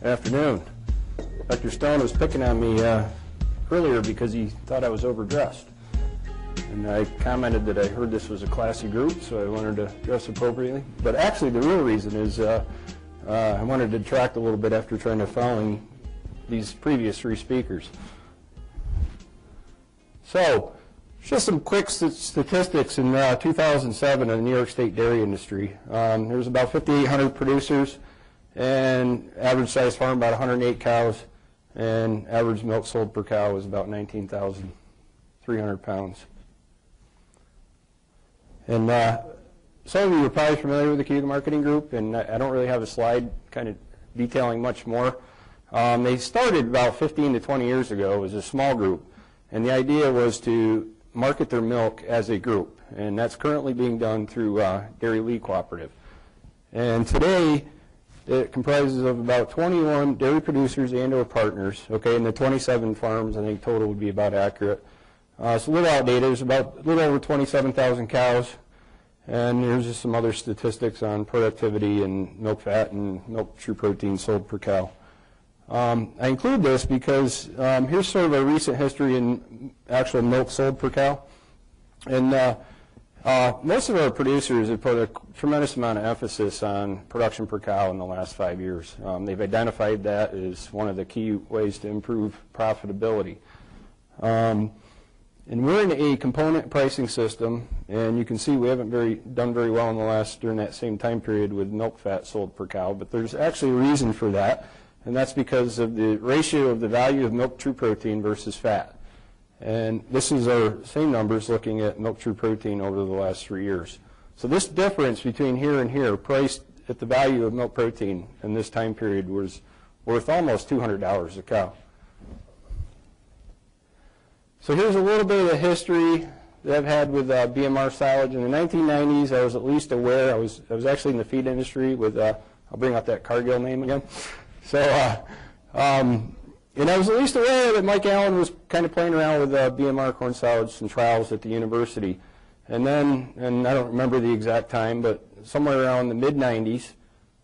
Afternoon. Dr. Stone was picking on me earlier because he thought I was overdressed. And I commented that I heard this was a classy group, so I wanted to dress appropriately. But actually, the real reason is I wanted to detract a little bit after trying to follow these previous three speakers. So, just some quick statistics in 2007 in the New York State dairy industry. There was about 5,800 producers, and average size farm about 108 cows, and average milk sold per cow was about 19,300 pounds. And some of you are probably familiar with the Cayuga Marketing Group, and I don't really have a slide kind of detailing much more. They started about 15 to 20 years ago as a small group, and the idea was to market their milk as a group, and that's currently being done through Dairy League Cooperative. And today, it comprises of about 21 dairy producers and or partners, okay, and the 27 farms, I think total would be about accurate. It's a little outdated. There's about a little over 27,000 cows, and here's just some other statistics on productivity and milk fat and milk true protein sold per cow. I include this because here's sort of a recent history in actual milk sold per cow. And most of our producers have put a tremendous amount of emphasis on production per cow in the last 5 years. They've identified that as one of the key ways to improve profitability. And we're in a component pricing system, and you can see we haven't done very well during that same time period with milk fat sold per cow, but there's actually a reason for that. And that's because of the ratio of the value of milk true protein versus fat. And this is our same numbers looking at milk true protein over the last 3 years. So this difference between here and here, priced at the value of milk protein in this time period, was worth almost $200 a cow. So here's a little bit of the history that I've had with BMR silage. In the 1990s, I was at least aware. I was actually in the feed industry with, I'll bring up that Cargill name again. So, and I was at least aware that Mike Allen was kind of playing around with BMR corn silage and trials at the university. And then, and I don't remember the exact time, but somewhere around the mid-90s,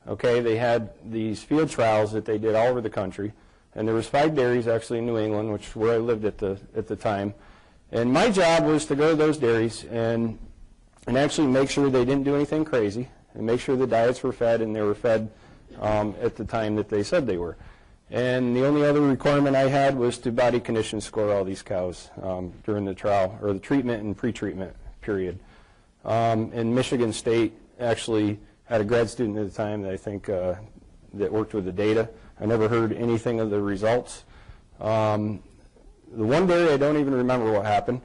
okay, they had these field trials that they did all over the country. And there was 5 dairies actually in New England, which is where I lived at the time. And my job was to go to those dairies and actually make sure they didn't do anything crazy and make sure the diets were fed and they were fed at the time that they said they were. And the only other requirement I had was to body condition score all these cows during the trial, or the treatment and pre-treatment period. And Michigan State actually had a grad student at the time that I think that worked with the data. I never heard anything of the results. The one dairy, I don't even remember what happened.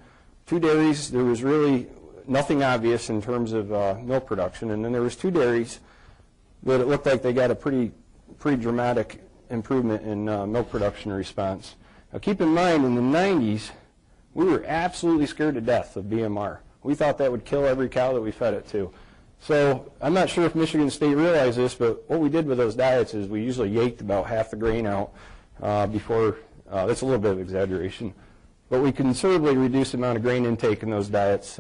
2 dairies, there was really nothing obvious in terms of milk production. And then there was 2 dairies that it looked like they got a pretty dramatic improvement in milk production response. Now keep in mind, in the 90s, we were absolutely scared to death of BMR. We thought that would kill every cow that we fed it to. So I'm not sure if Michigan State realized this, but what we did with those diets is we usually yaked about half the grain out before, that's a little bit of exaggeration, but we considerably reduced the amount of grain intake in those diets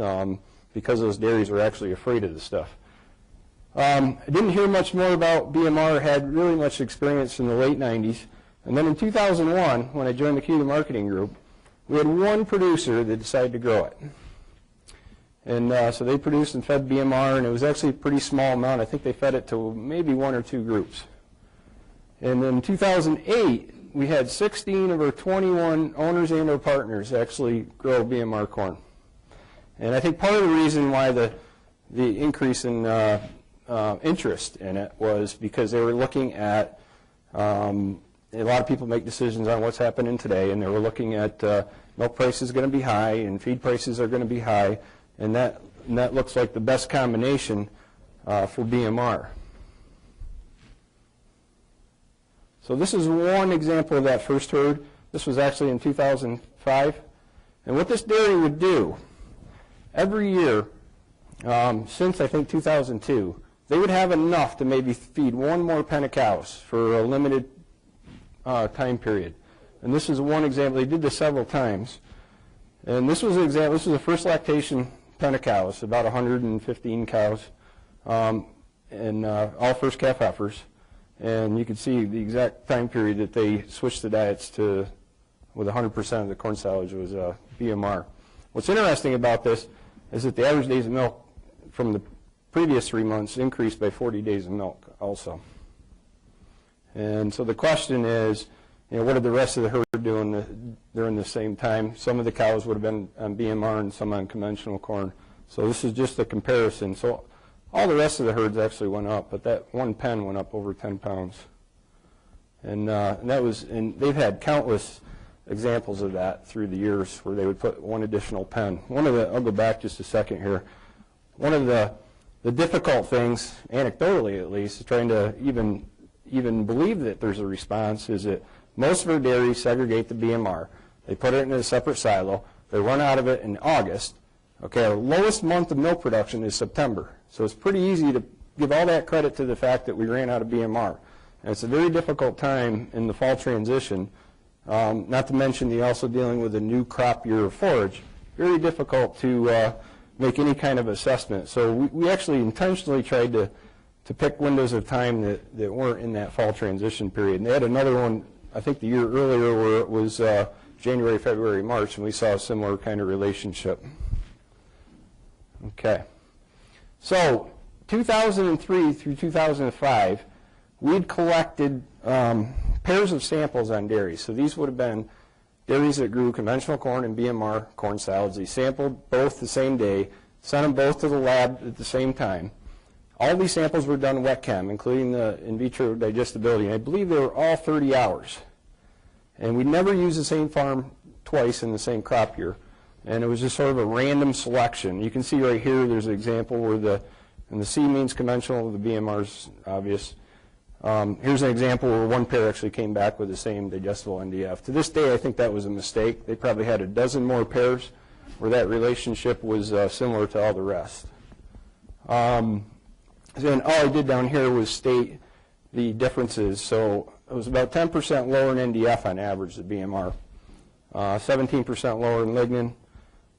because those dairies were actually afraid of the stuff. I didn't hear much more about BMR, had really much experience in the late 90s. And then in 2001, when I joined the Cayuga Marketing Group, we had one producer that decided to grow it. And so they produced and fed BMR, and it was actually a pretty small amount. I think they fed it to maybe 1 or 2 groups. And in 2008, we had 16 of our 21 owners and or partners actually grow BMR corn. And I think part of the reason why the increase in interest in it was because they were looking at, a lot of people make decisions on what's happening today, and they were looking at milk prices are going to be high and feed prices are going to be high, and that looks like the best combination for BMR. So this is one example of that first herd. This was actually in 2005. And what this dairy would do, every year since I think 2002, they would have enough to maybe feed 1 more pen of cows for a limited time period. And this is one example. They did this several times. And this was an example. This was the first lactation pen of cows, about 115 cows, and all first calf heifers. And you can see the exact time period that they switched the diets to, with 100% of the corn silage was BMR. What's interesting about this is that the average days of milk from the previous 3 months increased by 40 days of milk also. And so the question is, what did the rest of the herd do during the same time? Some of the cows would have been on BMR and some on conventional corn. So this is just a comparison. So all the rest of the herds actually went up, but that one pen went up over 10 pounds. And they've had countless examples of that through the years where they would put one additional pen. I'll go back just a second here. One of the difficult things, anecdotally at least, trying to even believe that there's a response is that most of our dairies segregate the BMR. They put it in a separate silo. They run out of it in August. Okay, our lowest month of milk production is September. So it's pretty easy to give all that credit to the fact that we ran out of BMR. And it's a very difficult time in the fall transition, not to mention you're also dealing with a new crop year of forage. Very difficult to make any kind of assessment. So we actually intentionally tried to pick windows of time that weren't in that fall transition period. And they had another one, I think the year earlier, where it was January, February, March, and we saw a similar kind of relationship. Okay. So 2003 through 2005, we'd collected pairs of samples on dairies. So these would have been dairies that grew conventional corn and BMR corn silage. They sampled both the same day, sent them both to the lab at the same time. All these samples were done wet chem, including the in vitro digestibility. And I believe they were all 30 hours. And we never used the same farm twice in the same crop year. And it was just sort of a random selection. You can see right here there's an example where the C means conventional, the BMR's obvious. Here's an example where one pair actually came back with the same digestible NDF. To this day, I think that was a mistake. They probably had a dozen more pairs where that relationship was similar to all the rest. Then all I did down here was state the differences. So it was about 10% lower in NDF on average, the BMR, 17% lower in lignin,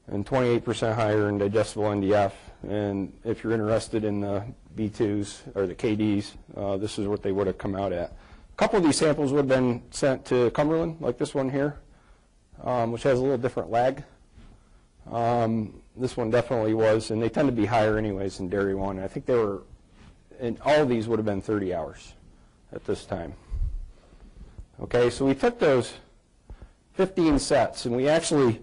and 28% higher in digestible NDF. And if you're interested in the B2s or the KDs, this is what they would have come out at. A couple of these samples would have been sent to Cumberland, like this one here, which has a little different lag. This one definitely was, and they tend to be higher anyways than Dairy 1. I think they were, and all of these would have been 30 hours at this time. Okay, so we took those 15 sets, and we actually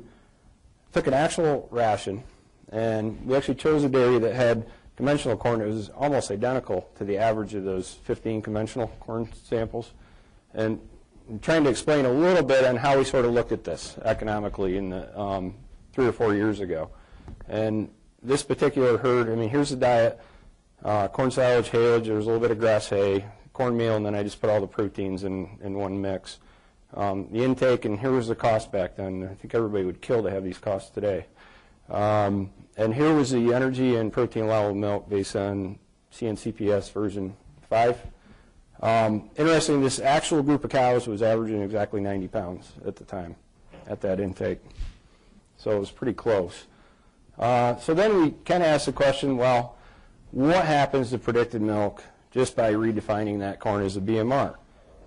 took an actual ration, and we actually chose a dairy that had conventional corn. It was almost identical to the average of those 15 conventional corn samples. And I'm trying to explain a little bit on how we sort of looked at this economically in the 3 or 4 years ago. And this particular herd, I mean, here's the diet, corn silage, haylage, there's a little bit of grass hay, cornmeal, and then I just put all the proteins in one mix. The intake, and here was the cost back then. I think everybody would kill to have these costs today. And here was the energy and protein allowable milk based on CNCPS version 5. Interesting, this actual group of cows was averaging exactly 90 pounds at the time, at that intake. So it was pretty close. So then we kind of asked the question, well, what happens to predicted milk just by redefining that corn as a BMR?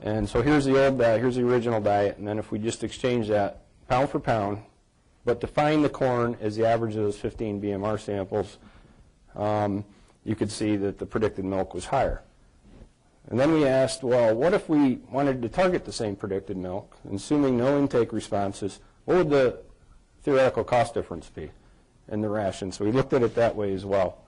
And so here's the old diet, here's the original diet, and then if we just exchange that pound for pound, but define the corn as the average of those 15 BMR samples, you could see that the predicted milk was higher. And then we asked, well, what if we wanted to target the same predicted milk, assuming no intake responses, what would the theoretical cost difference be in the ration? So we looked at it that way as well.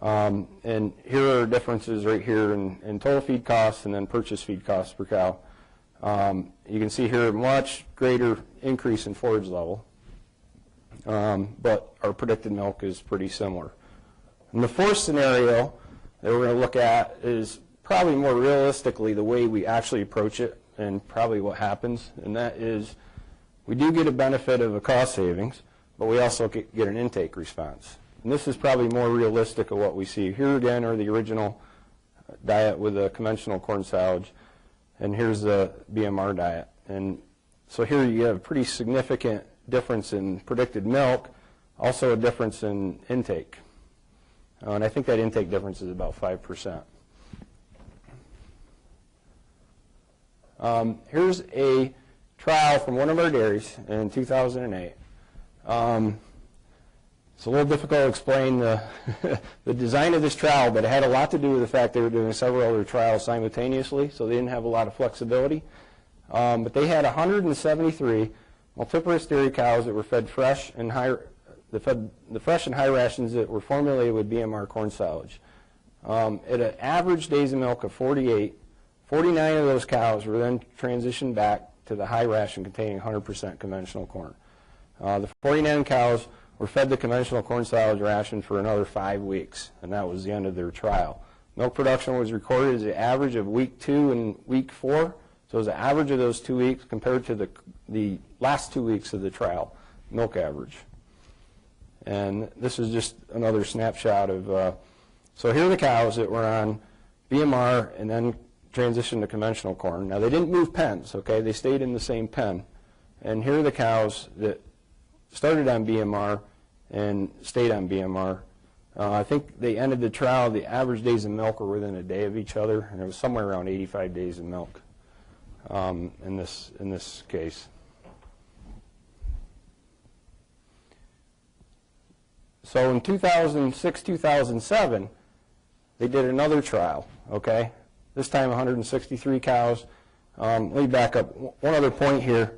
And here are differences right here in total feed costs and then purchase feed costs per cow. You can see here a much greater increase in forage level, but our predicted milk is pretty similar. And the fourth scenario that we're going to look at is probably more realistically the way we actually approach it and probably what happens, and that is we do get a benefit of a cost savings, but we also get an intake response. And this is probably more realistic of what we see. Here again are the original diet with a conventional corn silage, and here's the BMR diet. And so here you have a pretty significant difference in predicted milk, also a difference in intake. And I think that intake difference is about 5%. Here's a trial from one of our dairies in 2008. It's a little difficult to explain the, the design of this trial, but it had a lot to do with the fact they were doing several other trials simultaneously, so they didn't have a lot of flexibility. But they had 173 multiparous dairy cows that were fed fresh and high, the fresh and high rations that were formulated with BMR corn silage. At an average days of milk of 48, 49 of those cows were then transitioned back to the high ration containing 100% conventional corn. The 49 cows were fed the conventional corn silage ration for another 5 weeks, and that was the end of their trial. Milk production was recorded as the average of week 2 and week 4, so it was the average of those 2 weeks compared to the last 2 weeks of the trial, milk average. And this is just another snapshot of, so here are the cows that were on BMR and then transitioned to conventional corn. Now they didn't move pens, okay, they stayed in the same pen. And here are the cows that started on BMR and stayed on BMR. I think they ended the trial, the average days of milk were within a day of each other, and it was somewhere around 85 days of milk in this case. So in 2006, 2007, they did another trial, okay? This time 163 cows. Let me back up. One other point here.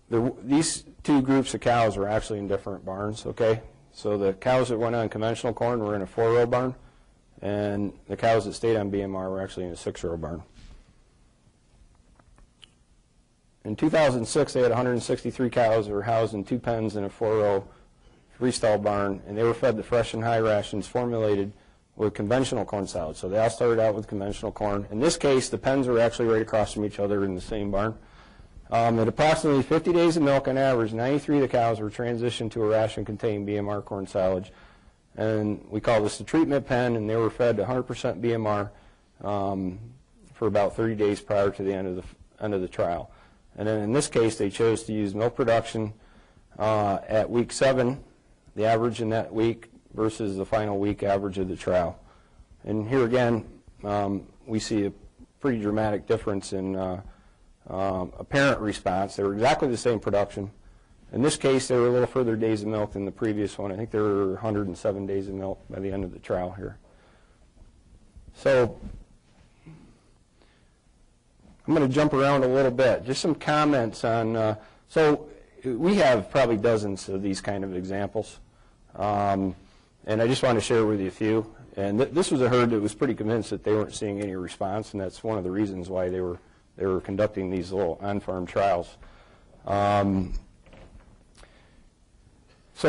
These two groups of cows were actually in different barns, okay? So the cows that went on conventional corn were in a 4-row barn, and the cows that stayed on BMR were actually in a 6-row barn. In 2006, they had 163 cows that were housed in 2 pens in a 4-row freestall barn, and they were fed the fresh and high rations formulated with conventional corn silage. So they all started out with conventional corn. In this case, the pens were actually right across from each other in the same barn. At approximately 50 days of milk on average, 93 of the cows were transitioned to a ration containing BMR corn silage. And we call this the treatment pen, and they were fed 100% BMR for about 30 days prior to the end of the trial. And then in this case, they chose to use milk production at week 7, the average in that week, versus the final week average of the trial. And here again, we see a pretty dramatic difference in apparent response. They were exactly the same production. In this case, they were a little further days of milk than the previous one. I think there were 107 days of milk by the end of the trial here. So I'm going to jump around a little bit. Just some comments on, so we have probably dozens of these kind of examples. And I just want to share with you a few. And this was a herd that was pretty convinced that they weren't seeing any response, and that's one of the reasons why they were conducting these little on-farm trials. So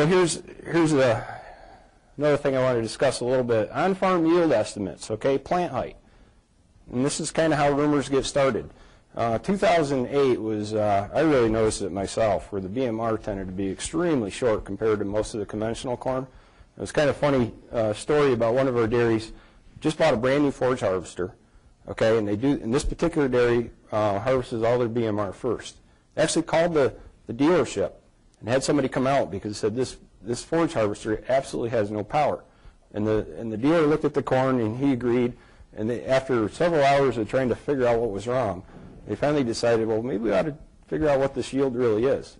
here's another thing I want to discuss a little bit. On-farm yield estimates, okay, plant height. And this is kind of how rumors get started. 2008 was, I really noticed it myself, where the BMR tended to be extremely short compared to most of the conventional corn. It was kind of funny story about one of our dairies. Just bought a brand new forage harvester, okay, and they do, in this particular dairy, harvests all their BMR first. They actually called the dealership and had somebody come out because it said this forage harvester absolutely has no power. And the dealer looked at the corn and he agreed, and after several hours of trying to figure out what was wrong, they finally decided, well, maybe we ought to figure out what this yield really is.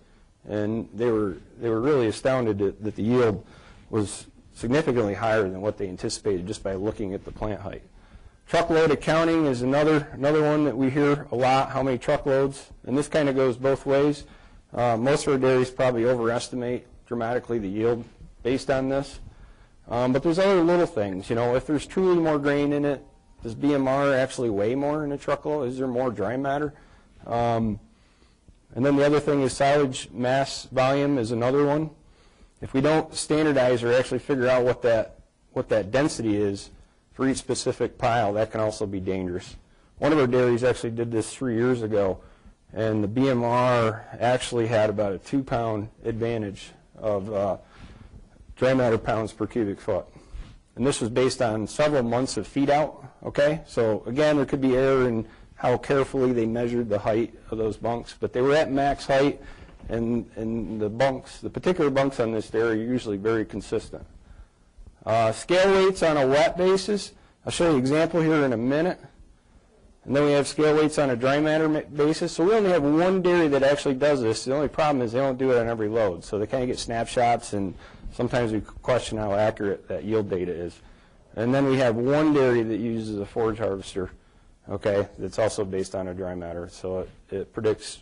And they were really astounded that the yield was significantly higher than what they anticipated just by looking at the plant height. Truckload accounting is another one that we hear a lot, how many truckloads, and this kind of goes both ways. Most of our dairies probably overestimate dramatically the yield based on this. But there's other little things, you know, if there's truly more grain in it, does BMR actually weigh more in a truckload? Is there more dry matter? And then the other thing is silage mass volume is another one. If we don't standardize or actually figure out what that density is for each specific pile, that can also be dangerous. One of our dairies actually did this 3 years ago, and the BMR actually had about a 2-pound advantage of dry matter pounds per cubic foot. And this was based on several months of feed out, okay? So again, there could be error in how carefully they measured the height of those bunks, but they were at max height, and the bunks, the particular bunks on this dairy are usually very consistent. Scale weights on a wet basis. I'll show you an example here in a minute. And then we have scale weights on a dry matter basis. So we only have one dairy that actually does this. The only problem is they don't do it on every load. So they kind of get snapshots, and sometimes we question how accurate that yield data is. And then we have one dairy that uses a forage harvester, okay, that's also based on a dry matter. So it predicts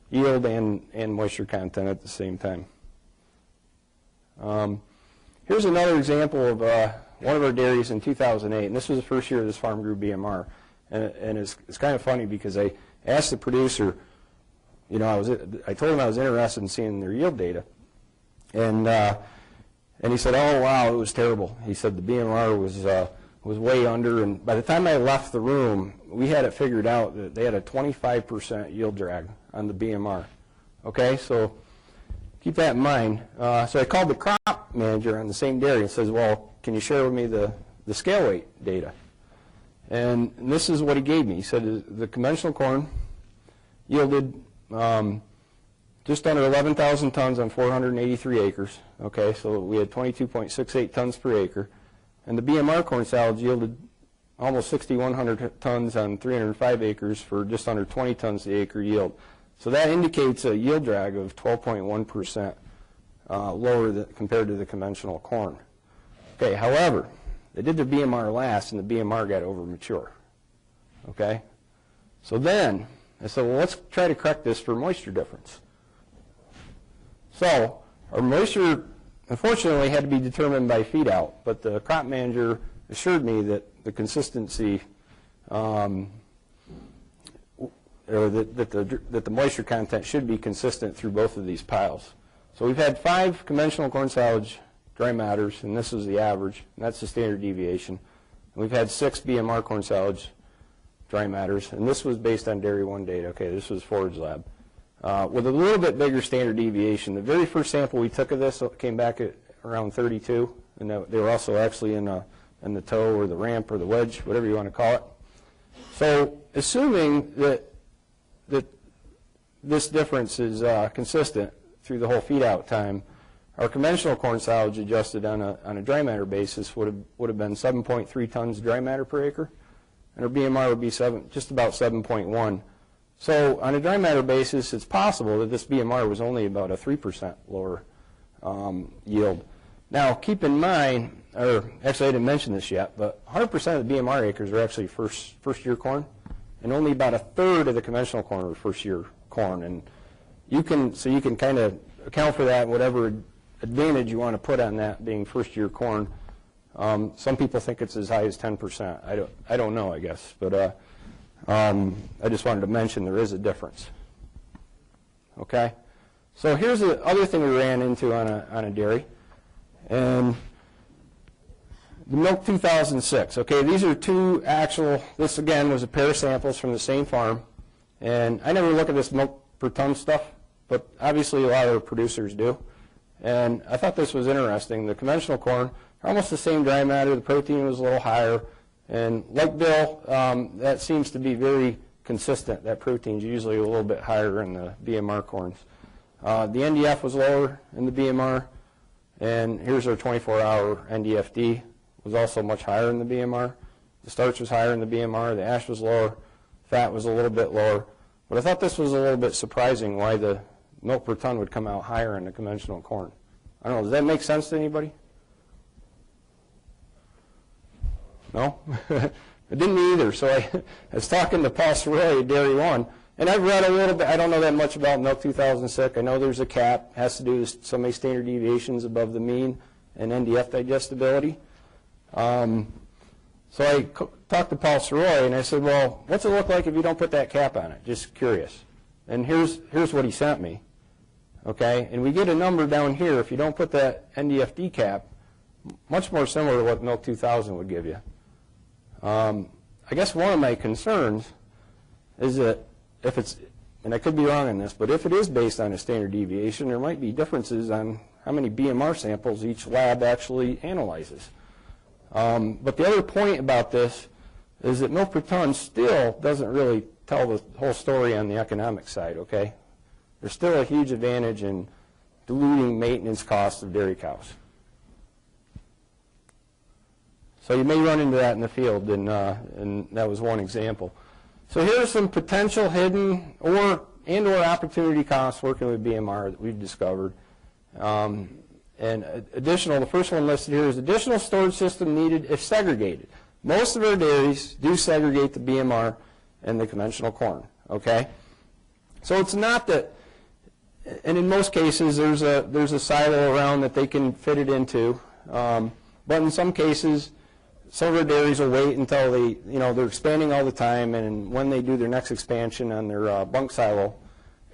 yield and moisture content at the same time. Here's another example of one of our dairies in 2008, and this was the first year this farm grew BMR. And it's kind of funny because I asked the producer, you know, I told him I was interested in seeing their yield data, and he said, oh wow, it was terrible. He said the BMR was way under, and by the time I left the room, we had it figured out that they had a 25% yield drag on the BMR. Okay, so keep that in mind. So I called the crop manager on the same dairy and says, well, can you share with me the scale weight data? And this is what he gave me. He said the conventional corn yielded just under 11,000 tons on 483 acres. Okay, so we had 22.68 tons per acre. And the BMR corn silage yielded almost 6,100 tons on 305 acres for just under 20 tons the acre yield. So that indicates a yield drag of 12.1% lower compared to the conventional corn. Okay, however, they did their BMR last, and the BMR got over mature. Okay? So then, I said, well, let's try to correct this for moisture difference. So, our moisture, unfortunately, had to be determined by feed out, but the crop manager assured me that the consistency, or that the moisture content should be consistent through both of these piles. So we've had 5 conventional corn silage dry matters, and this is the average, and that's the standard deviation. And we've had 6 BMR corn silage dry matters, and this was based on Dairy 1 data. Okay, this was Forage Lab. With a little bit bigger standard deviation. The very first sample we took of this came back at around 32, and they were also actually in the toe or the ramp or the wedge, whatever you want to call it. So assuming that this difference is consistent through the whole feed out time, our conventional corn silage adjusted on a dry matter basis would have been 7.3 tons dry matter per acre, and our BMR would be just about 7.1. So on a dry matter basis, it's possible that this BMR was only about a 3% lower yield. Now, keep in mind, or actually I didn't mention this yet, but 100% of the BMR acres are actually first-year corn, and only about a third of the conventional corn are first-year corn. And you can kind of account for that, whatever advantage you want to put on that being first-year corn. Some people think it's as high as 10%. I don't know, I guess, but I just wanted to mention there is a difference. Okay, so here's the other thing we ran into on a dairy, and the milk 2006. Okay, these are 2 actual. This again was a pair of samples from the same farm, and I never look at this milk per ton stuff, but obviously a lot of the producers do. And I thought this was interesting. The conventional corn, almost the same dry matter. The protein was a little higher. And like Bill, that seems to be very consistent. That protein's usually a little bit higher in the BMR corns. The NDF was lower in the BMR. And here's our 24-hour NDFD. Was also much higher in the BMR. The starch was higher in the BMR. The ash was lower. Fat was a little bit lower. But I thought this was a little bit surprising why the milk per ton would come out higher in the conventional corn. I don't know, does that make sense to anybody? No? It didn't either. So I was talking to Paul Sorelli at Dairy 1, and I've read a little bit. I don't know that much about milk 2006. I know there's a cap, has to do with so many standard deviations above the mean and NDF digestibility. So I talked to Paul Sorelli, and I said, well, what's it look like if you don't put that cap on it? Just curious. And here's what he sent me. Okay, and we get a number down here, if you don't put that NDFD cap, much more similar to what Milk 2000 would give you. I guess one of my concerns is that if it's, and I could be wrong on this, but if it is based on a standard deviation, there might be differences on how many BMR samples each lab actually analyzes. But the other point about this is that milk per ton still doesn't really tell the whole story on the economic side, okay? There's still a huge advantage in diluting maintenance costs of dairy cows. So you may run into that in the field, and that was one example. So here are some potential hidden or opportunity costs working with BMR that we've discovered. And additional, the first one listed here is additional storage system needed if segregated. Most of our dairies do segregate the BMR and the conventional corn, okay? So it's not that, and in most cases there's a silo around that they can fit it into, but in some cases some of our dairies will wait until they're expanding all the time, and when they do their next expansion on their bunk silo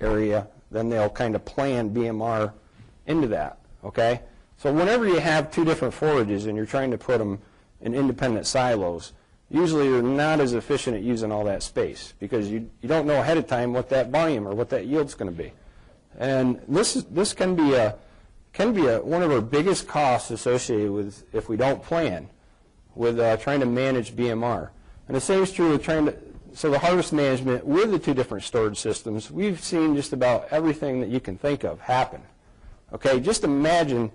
area, then they'll kind of plan BMR into that, okay? So whenever you have two different forages and you're trying to put them in independent silos, usually you're not as efficient at using all that space because you don't know ahead of time what that volume or what that yield's going to be. And this can be one of our biggest costs associated with, if we don't plan, with trying to manage BMR. And the same is true with so the harvest management with the two different storage systems, we've seen just about everything that you can think of happen. Okay, just imagine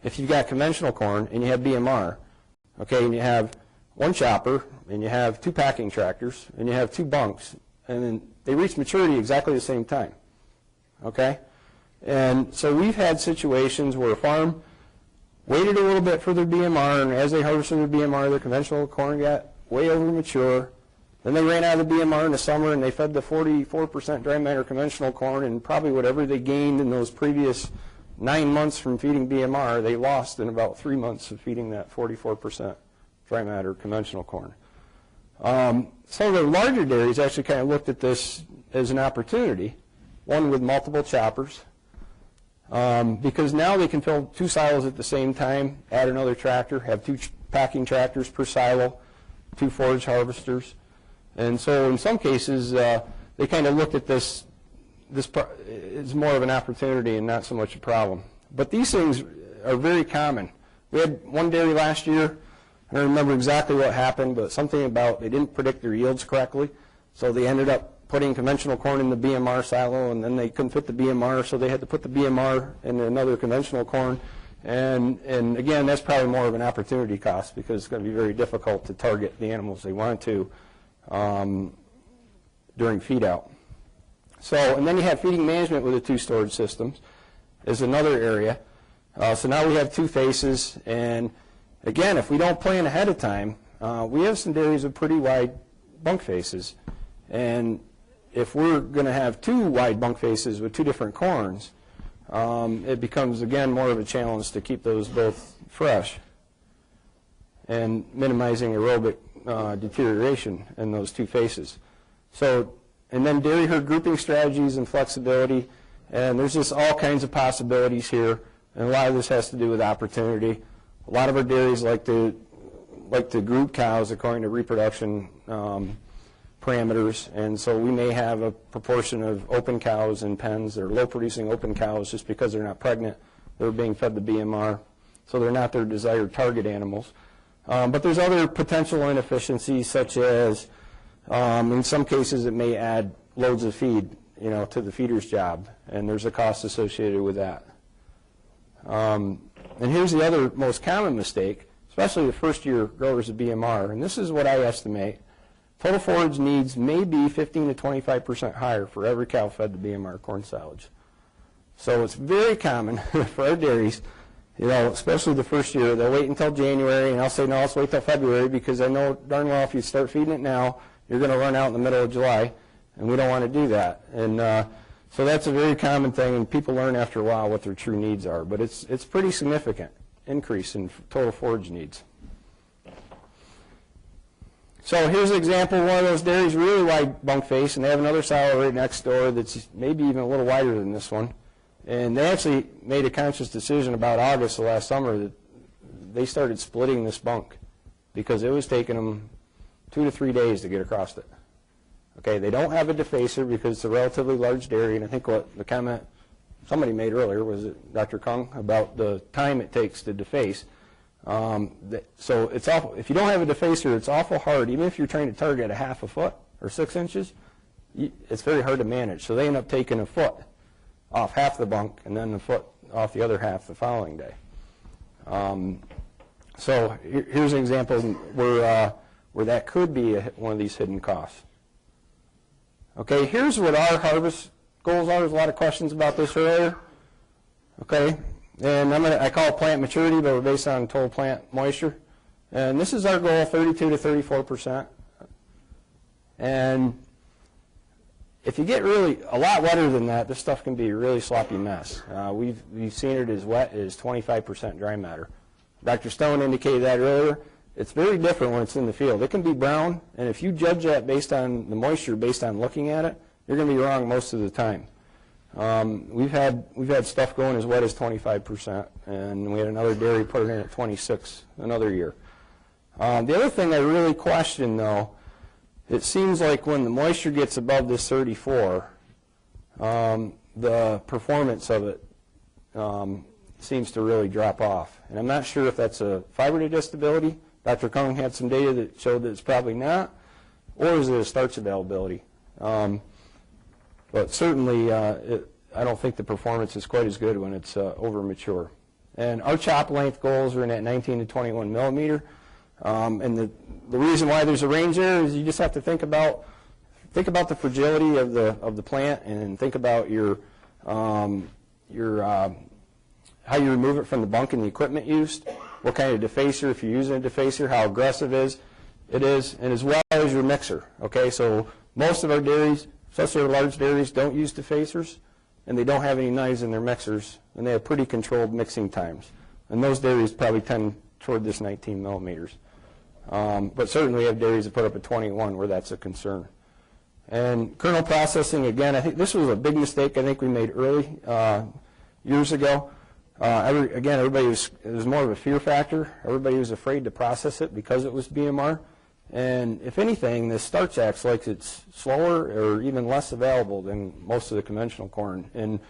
if you've got conventional corn and you have BMR, okay, and you have one chopper and you have two packing tractors and you have two bunks, and then they reach maturity exactly the same time. Okay? And so we've had situations where a farm waited a little bit for their BMR, and as they harvested their BMR, their conventional corn got way over mature. Then they ran out of the BMR in the summer, and they fed the 44% dry matter conventional corn, and probably whatever they gained in those previous 9 months from feeding BMR, they lost in about 3 months of feeding that 44% dry matter conventional corn. Some of the larger dairies actually kind of looked at this as an opportunity, one with multiple choppers, because now they can fill two silos at the same time, add another tractor, have two packing tractors per silo, two forage harvesters. And so in some cases, they kind of looked at this is more of an opportunity and not so much a problem. But these things are very common. We had one dairy last year, I don't remember exactly what happened, but something about they didn't predict their yields correctly, so they ended up putting conventional corn in the BMR silo, and then they couldn't fit the BMR, so they had to put the BMR in another conventional corn. And again, that's probably more of an opportunity cost because it's going to be very difficult to target the animals they want to during feed out. So, and then you have feeding management with the two storage systems is another area. So now we have two faces, and again, if we don't plan ahead of time, we have some dairies with pretty wide bunk faces, and if we're going to have two wide bunk faces with two different corns, it becomes, again, more of a challenge to keep those both fresh and minimizing aerobic deterioration in those two faces. So, and then dairy herd grouping strategies and flexibility, and there's just all kinds of possibilities here, and a lot of this has to do with opportunity. A lot of our dairies like to group cows according to reproduction parameters, and so we may have a proportion of open cows in pens that are low-producing open cows just because they're not pregnant. They're being fed the BMR, so they're not their desired target animals. But there's other potential inefficiencies, such as in some cases it may add loads of feed, to the feeder's job, and there's a cost associated with that. And here's the other most common mistake, especially the first-year growers of BMR, and this is what I estimate. Total forage needs may be 15 to 25% higher for every cow fed the BMR corn silage. So it's very common for our dairies, especially the first year, they'll wait until January, and I'll say, no, let's wait till February, because I know darn well if you start feeding it now, you're going to run out in the middle of July, and we don't want to do that. And so that's a very common thing, and people learn after a while what their true needs are. But it's pretty significant increase in total forage needs. So here's an example of one of those dairies, really wide bunk face, and they have another silo right next door that's maybe even a little wider than this one. And they actually made a conscious decision about August of last summer that they started splitting this bunk because it was taking them 2 to 3 days to get across it. Okay, they don't have a defacer because it's a relatively large dairy, and I think what the comment somebody made earlier, was it Dr. Kung, about the time it takes to deface. So it's awful. If you don't have a defacer, it's awful hard. Even if you're trying to target a half a foot or 6 inches, it's very hard to manage. So they end up taking a foot off half the bunk and then a foot off the other half the following day. So here's an example where that could be one of these hidden costs. Okay, here's what our harvest goals are. There's a lot of questions about this earlier. Okay, and I call it plant maturity, but we're based on total plant moisture. And this is our goal, 32 to 34%. And if you get really a lot wetter than that, this stuff can be a really sloppy mess. We've seen it as wet as 25% dry matter. Dr. Stone indicated that earlier. It's very different when it's in the field. It can be brown, and if you judge that based on the moisture, based on looking at it, you're going to be wrong most of the time. We've had stuff going as wet as 25%, and we had another dairy put it in at 26 another year. The other thing I really question, though, it seems like when the moisture gets above this 34, the performance of it seems to really drop off. And I'm not sure if that's a fiber digestibility. Dr. Kung had some data that showed that it's probably not, or is it a starch availability? But certainly, I don't think the performance is quite as good when it's over mature. And our chop length goals are in at 19 to 21 millimeter. And the reason why there's a range there is you just have to think about the fragility of the plant, and think about how you remove it from the bunk and the equipment used, what kind of defacer, if you're using a defacer, how aggressive it is, and as well as your mixer. Okay, so most of our dairies, especially our large dairies, don't use defacers, and they don't have any knives in their mixers, and they have pretty controlled mixing times. And those dairies probably tend toward this 19 millimeters. But certainly we have dairies that put up at 21 where that's a concern. And kernel processing, again, I think this was a big mistake I think we made early years ago. Everybody it was more of a fear factor. Everybody was afraid to process it because it was BMR. And if anything, the starch acts like it's slower or even less available than most of the conventional corn. And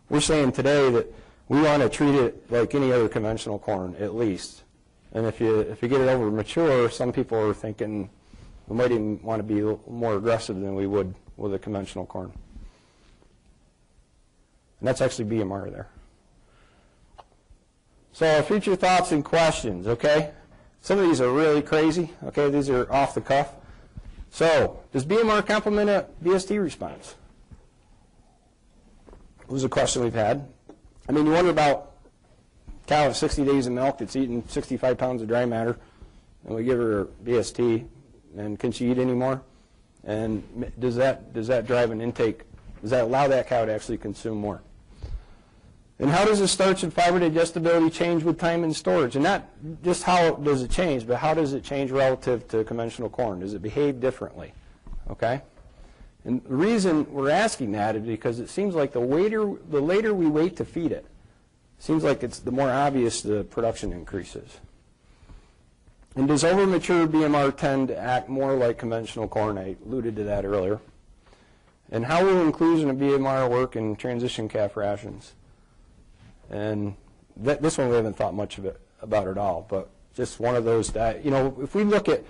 we're saying today that we want to treat it like any other conventional corn, at least. And if you get it over mature, some people are thinking we might even want to be more aggressive than we would with a conventional corn. And that's actually BMR there. So future thoughts and questions, okay? Some of these are really crazy, okay? These are off the cuff. So, does BMR complement a BST response? It was a question we've had. I mean, you wonder about a cow of 60 days of milk that's eating 65 pounds of dry matter, and we give her BST, and can she eat anymore? And does that drive an intake? Does that allow that cow to actually consume more? And how does the starch and fiber digestibility change with time in storage? And not just how does it change, but how does it change relative to conventional corn? Does it behave differently? Okay? And the reason we're asking that is because it seems like the later we wait to feed it, seems like it's the more obvious the production increases. And does over-mature BMR tend to act more like conventional corn? I alluded to that earlier. And how will inclusion of BMR work in transition calf rations? And this one we haven't thought much about at all, but just one of those that, if we look at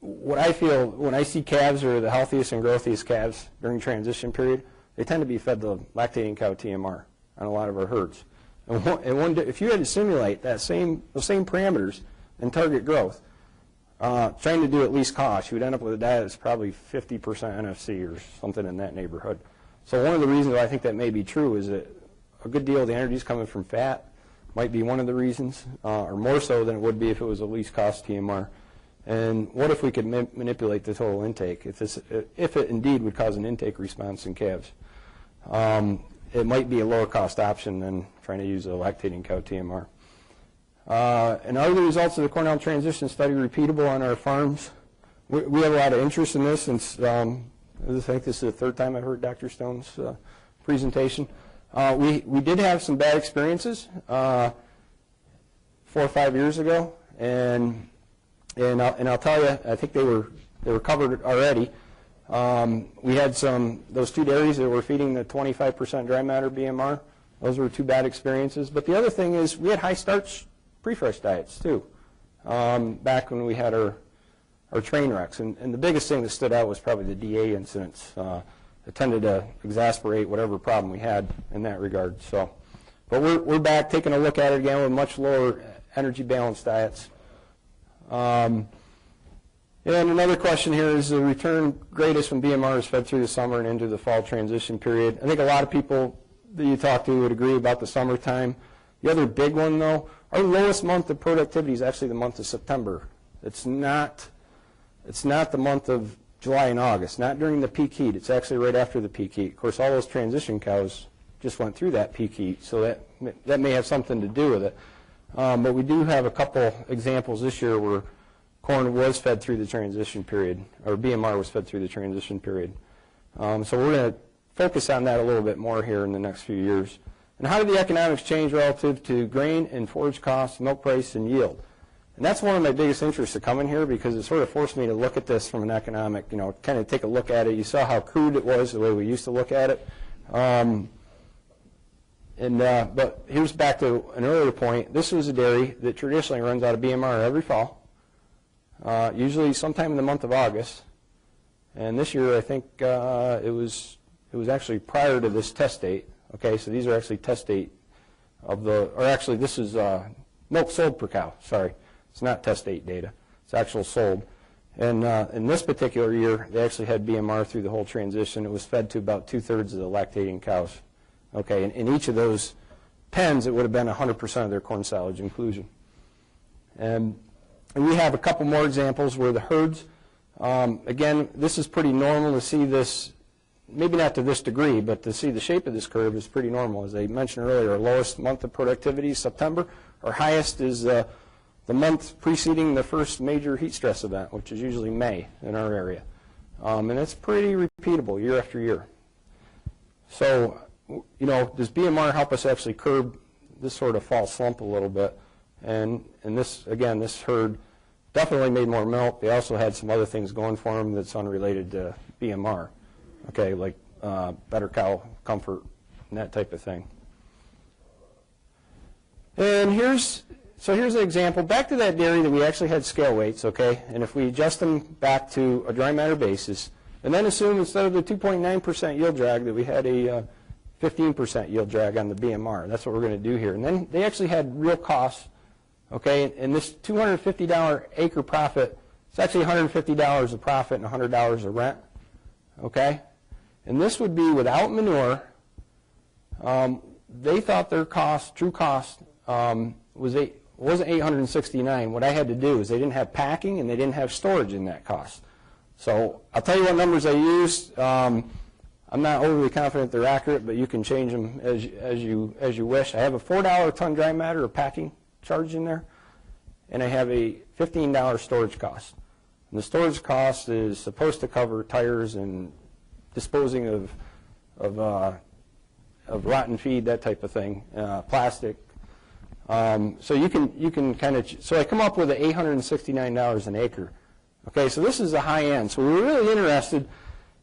what I feel when I see calves are the healthiest and growthiest calves during transition period, they tend to be fed the lactating cow TMR on a lot of our herds. And if you had to simulate those same parameters and target growth, trying to do at least cost, you would end up with a diet that's probably 50% NFC or something in that neighborhood. So one of the reasons why I think that may be true is that a good deal of the energy is coming from fat, might be one of the reasons, or more so than it would be if it was a least cost TMR. And what if we could manipulate the total intake, if it indeed would cause an intake response in calves? It might be a lower cost option than trying to use a lactating cow TMR. And are the results of the Cornell transition study repeatable on our farms? We have a lot of interest in this since I think this is the third time I've heard Dr. Stone's presentation. We did have some bad experiences 4 or 5 years ago, and I'll tell you, I think they were covered already. We had those 2 dairies that were feeding the 25% dry matter BMR. Those were 2 bad experiences. But the other thing is we had high starch pre-fresh diets too, back when we had our train wrecks. And the biggest thing that stood out was probably the DA incidents. It tended to exasperate whatever problem we had in that regard. So, but we're back taking a look at it again with much lower energy balanced diets. And another question here is the return greatest when BMR is fed through the summer and into the fall transition period. I think a lot of people that you talk to would agree about the summertime. The other big one, though, our lowest month of productivity is actually the month of September. It's not the month of July and August, not during the peak heat. It's actually right after the peak heat. Of course, all those transition cows just went through that peak heat, so that may have something to do with it. But we do have a couple examples this year where corn was fed through the transition period, or BMR was fed through the transition period. So we're going to focus on that a little bit more here in the next few years. And how did the economics change relative to grain and forage costs, milk price, and yield? And that's one of my biggest interests of coming here, because it sort of forced me to look at this from an economic, kind of take a look at it. You saw how crude it was, the way we used to look at it. But here's back to an earlier point. This was a dairy that traditionally runs out of BMR every fall, usually sometime in the month of August. And this year, I think it was actually prior to this test date. Okay, so these are actually test date of this is milk sold per cow. Sorry, it's not test date data. It's actual sold. And in this particular year, they actually had BMR through the whole transition. It was fed to about 2/3 of the lactating cows. Okay, and in each of those pens, it would have been 100% of their corn silage inclusion. And we have a couple more examples where the herds, again, this is pretty normal to see this, maybe not to this degree, but to see the shape of this curve is pretty normal. As I mentioned earlier, our lowest month of productivity is September. Our highest is the month preceding the first major heat stress event, which is usually May in our area. And it's pretty repeatable year after year. So, does BMR help us actually curb this sort of fall slump a little bit? And this, again, this herd definitely made more milk. They also had some other things going for them that's unrelated to BMR, okay, like better cow comfort and that type of thing. And here's an example. Back to that dairy that we actually had scale weights, okay, and if we adjust them back to a dry matter basis, and then assume instead of the 2.9% yield drag that we had a 15% yield drag on the BMR. That's what we're going to do here. And then they actually had real costs, okay, and this $250 acre profit, it's actually $150 of profit and $100 of rent, okay? And this would be without manure. They thought their cost, true cost, wasn't $869. What I had to do is they didn't have packing and they didn't have storage in that cost. So I'll tell you what numbers I used. I'm not overly confident they're accurate, but you can change them as you wish. I have a $4 a ton dry matter or packing charge in there, and I have a $15 storage cost. And the storage cost is supposed to cover tires and disposing of rotten feed, that type of thing, plastic. So you can kind of, so I come up with $869 an acre. Okay, so this is the high end. So we were really interested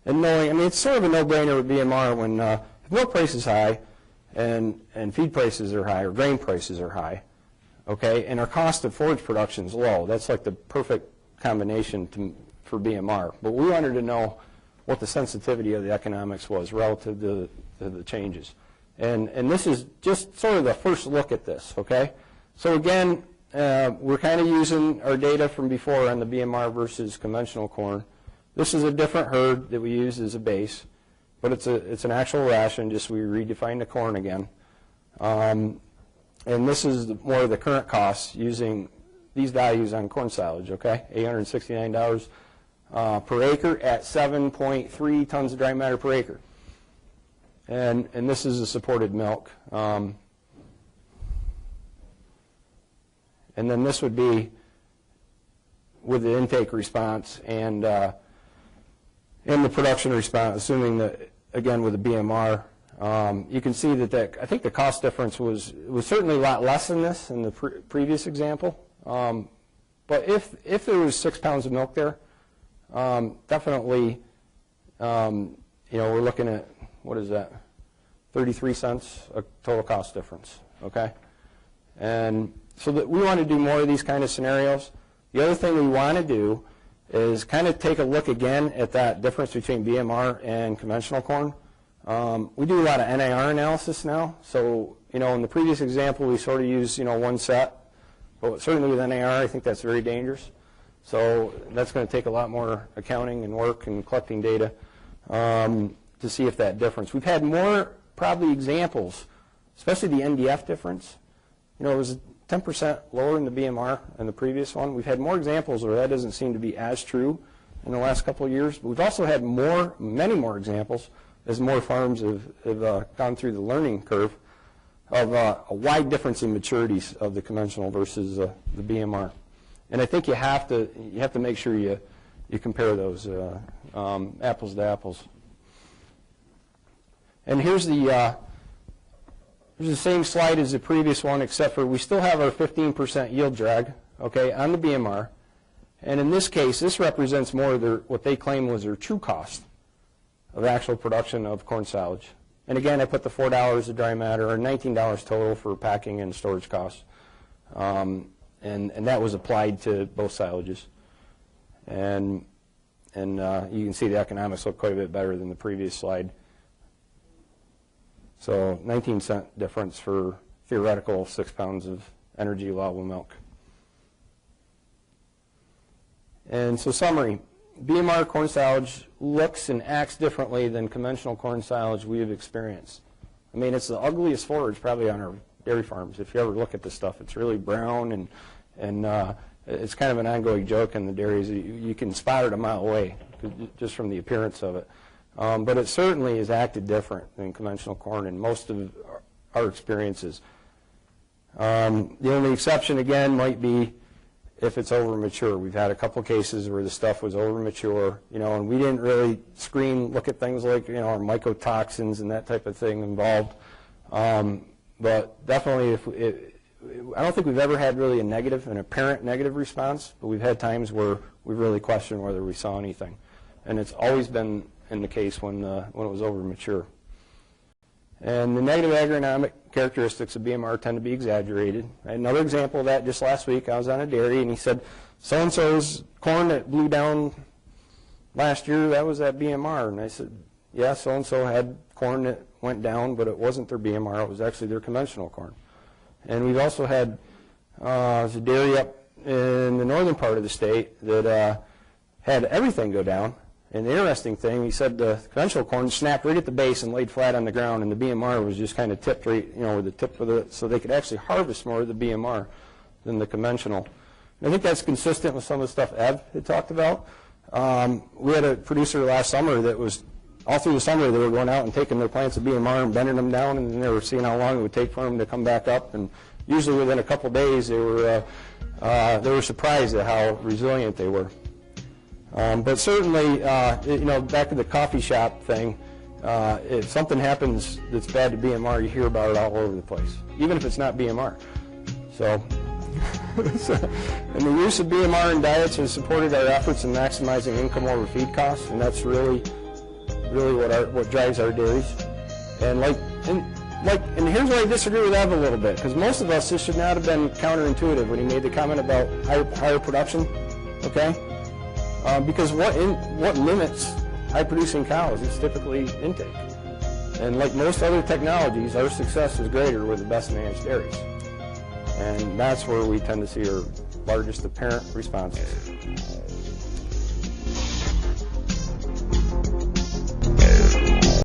in knowing, I mean, it's sort of a no-brainer with BMR when if milk price is high and feed prices are high or grain prices are high, okay, and our cost of forage production is low. That's like the perfect combination for BMR. But we wanted to know what the sensitivity of the economics was relative to the changes. And this is just sort of the first look at this, okay? So again, we're kind of using our data from before on the BMR versus conventional corn. This is a different herd that we use as a base, but it's an actual ration, just we redefined the corn again. And this is more of the current costs using these values on corn silage, okay? $869 per acre at 7.3 tons of dry matter per acre. And this is a supported milk. And then this would be with the intake response and the production response, assuming that, again, with the BMR. You can see that I think the cost difference was certainly a lot less than this in the previous example. But if there was 6 pounds of milk there, definitely, we're looking at, what is that, 33 cents a total cost difference, okay? And so that we want to do more of these kind of scenarios. The other thing we want to do is kind of take a look again at that difference between BMR and conventional corn. We do a lot of NIR analysis now. So, in the previous example, we sort of use, one set. But certainly with NIR, I think that's very dangerous. So that's going to take a lot more accounting and work and collecting data to see if that difference. We've had more probably examples, especially the NDF difference. You know, it was 10% lower in the BMR than the previous one. We've had more examples where that doesn't seem to be as true in the last couple of years. But we've also had many more examples as more farms have gone through the learning curve of a wide difference in maturities of the conventional versus the BMR. And I think you have to make sure you compare those apples to apples. And here's the same slide as the previous one, except for we still have our 15% yield drag, okay, on the BMR. And in this case, this represents more of what they claim was their true cost of actual production of corn silage. And again, I put the $4 of dry matter, or $19 total for packing and storage costs. And that was applied to both silages. And you can see the economics look quite a bit better than the previous slide. So 19-cent difference for theoretical 6 pounds of energy allowable milk. And so summary, BMR corn silage looks and acts differently than conventional corn silage we have experienced. I mean, it's the ugliest forage probably on our dairy farms. If you ever look at this stuff, it's really brown, and it's kind of an ongoing joke in the dairies. You can spot it a mile away just from the appearance of it. But it certainly has acted different than conventional corn in most of our experiences. The only exception, again, might be if it's over mature. We've had a couple cases where the stuff was over mature, you know, and we didn't really look at things like, you know, our mycotoxins and that type of thing involved. But definitely, I don't think we've ever had really an apparent negative response, but we've had times where we really questioned whether we saw anything. And it's always been in the case when it was over mature. And the negative agronomic characteristics of BMR tend to be exaggerated. I had another example of that just last week. I was on a dairy, and he said, so-and-so's corn that blew down last year, that was that BMR. And I said, yeah, so-and-so had corn that went down, but it wasn't their BMR. It was actually their conventional corn. And we've also had there's a dairy up in the northern part of the state that had everything go down. And the interesting thing, he said the conventional corn snapped right at the base and laid flat on the ground, and the BMR was just kind of tipped right, you know, with the tip of it, so they could actually harvest more of the BMR than the conventional. And I think that's consistent with some of the stuff Ev had talked about. We had a producer last summer that was, all through the summer, they were going out and taking their plants of BMR and bending them down, and then they were seeing how long it would take for them to come back up. And usually within a couple days, they were surprised at how resilient they were. But certainly, you know, back to the coffee shop thing, if something happens that's bad to BMR, you hear about it all over the place, even if it's not BMR. So, and the use of BMR in diets has supported our efforts in maximizing income over feed costs, and that's really what drives our dairies. And and here's where I disagree with Ev a little bit, because most of us, this should not have been counterintuitive when he made the comment about higher production, okay? Because what limits high-producing cows is typically intake. And like most other technologies, our success is greater with the best-managed dairies. And that's where we tend to see our largest apparent responses.